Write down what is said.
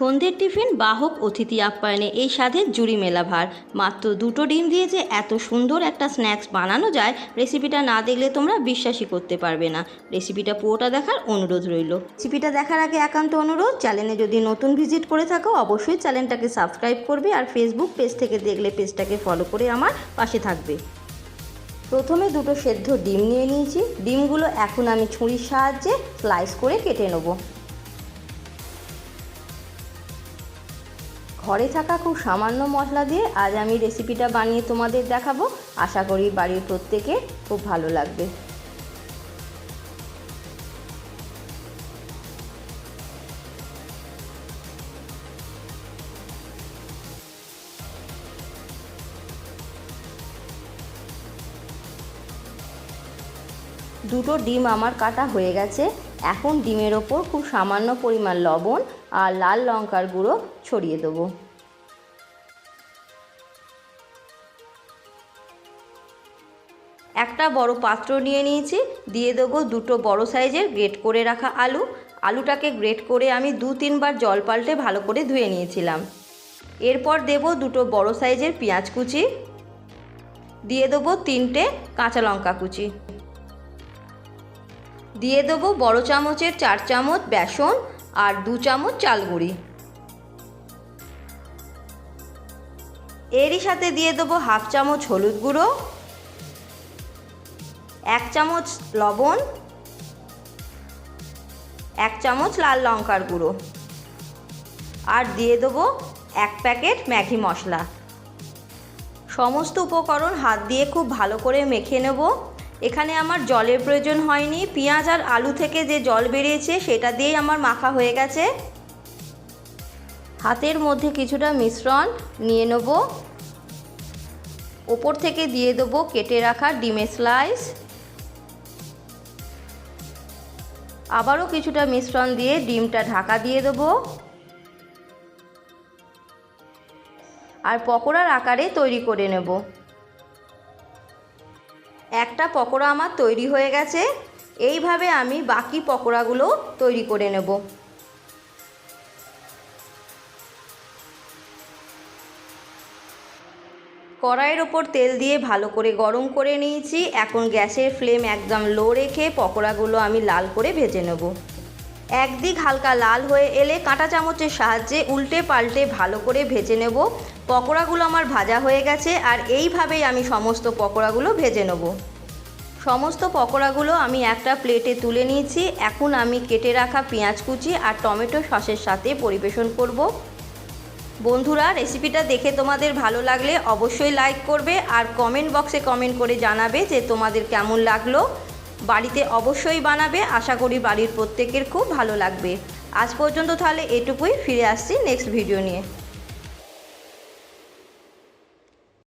সন্ধ্যের টিফিন বাহক অতিথি আপ্যায়নে এই স্বাদের জুড়ি মেলা ভার। মাত্র 2টো ডিম দিয়ে যে এত সুন্দর একটা স্ন্যাক্স বানানো যায়, রেসিপিটা না দেখলে তোমরা বিশ্বাসই করতে পারবে না। রেসিপিটা পুরোটা দেখার অনুরোধ রইল। রেসিপিটা দেখার আগে একান্ত অনুরোধ, চ্যানেলে যদি নতুন ভিজিট করে থাকো অবশ্যই চ্যানেলটাকে সাবস্ক্রাইব করবে, আর ফেসবুক পেজ থেকে দেখলে পেজটাকে ফলো করে আমার পাশে থাকবে। প্রথমে 2টো সেদ্ধ ডিম নিয়ে নিয়েছি। ডিমগুলো এখন আমি ছুরির সাহায্যে স্লাইস করে কেটে নেব। ঘরে থাকা খুব সামান্য মশলা দিয়ে আজ আমি রেসিপিটা বানিয়ে তোমাদের দেখাবো। আশা করি বাড়ির প্রত্যেকে খুব ভালো লাগবে। দুটো ডিম আমার কাটা হয়ে গেছে। এখন ডিমের ওপর খুব সামান্য পরিমাণ লবণ আর লাল লঙ্কার গুঁড়ো ছড়িয়ে দেবো। একটা বড় পাত্র নিয়ে নিয়েছি, দিয়ে দেবো 2টো বড় সাইজের গ্রেট করে রাখা আলু। আলুটাকে গ্রেট করে আমি 2-3 বার জল পাল্টে ভালো করে ধুয়ে নিয়েছিলাম। এরপর দেবো 2টো বড় সাইজের পেঁয়াজ কুচি, দিয়ে দেবো 3টে কাঁচা লঙ্কা কুচি, দিয়ে দেবো বড় চামচের 4 চামচ বেসন আর 2 চামচ চাল গুঁড়ি। এরই সাথে দিয়ে দেবো হাফ চামচ হলুদ গুঁড়ো, 1 চামচ লবণ, 1 চামচ লাল লঙ্কার গুঁড়ো, আর দিয়ে দেবো 1 প্যাকেট ম্যাগি মশলা। সমস্ত উপকরণ হাত দিয়ে খুব ভালো করে মেখে নেব। এখানে আমার জলের প্রয়োজন হয়নি, পেঁয়াজ আর আলু থেকে যে জল বেরিয়েছে সেটা দিয়েই আমার মাখা হয়ে গেছে। হাতের মধ্যে কিছুটা মিশ্রণ নিয়ে নেব, ওপর থেকে দিয়ে দেবো কেটে রাখা ডিমের স্লাইস। আবারও কিছুটা মিশ্রণ দিয়ে ডিমটা ঢাকা দিয়ে দেবো, আর পকোড়ার আকারে তৈরি করে নেব। একটা পকোড়া আমার তৈরি হয়ে গেছে। এইভাবে আমি বাকি পকোড়াগুলো তৈরি করে নেব। কড়াইয়ের ওপর তেল দিয়ে ভালো করে গরম করে নিয়েছি। এখন গ্যাসের ফ্লেম একদম লো রেখে পকোড়াগুলো আমি লাল করে ভেজে নেব। একদিক হালকা লাল হয়ে এলে কাঁটা চামচের সাহায্যে উল্টে পাল্টে ভালো করে ভেজে নেব। পকোড়াগুলো আমার ভাজা হয়ে গেছে, আর এইভাবেই আমি সমস্ত পকোড়াগুলো ভেজে নেব। সমস্ত পকোড়াগুলো আমি একটা প্লেটে তুলে নিয়েছি। এখন আমি কেটে রাখা পেঁয়াজ কুচি আর টমেটো সসের সাথে পরিবেশন করব। বন্ধুরা, রেসিপিটা দেখে তোমাদের ভালো লাগলে অবশ্যই লাইক করবে, আর কমেন্ট বক্সে কমেন্ট করে জানাবে যে তোমাদের কেমন লাগলো। বাড়িতে অবশ্যই বানাবে, আশা করি বাড়ির প্রত্যেকের খুব ভালো লাগবে। আজ পর্যন্ত তাহলে এটুকুই, ফিরে আসছি নেক্সট ভিডিও নিয়ে।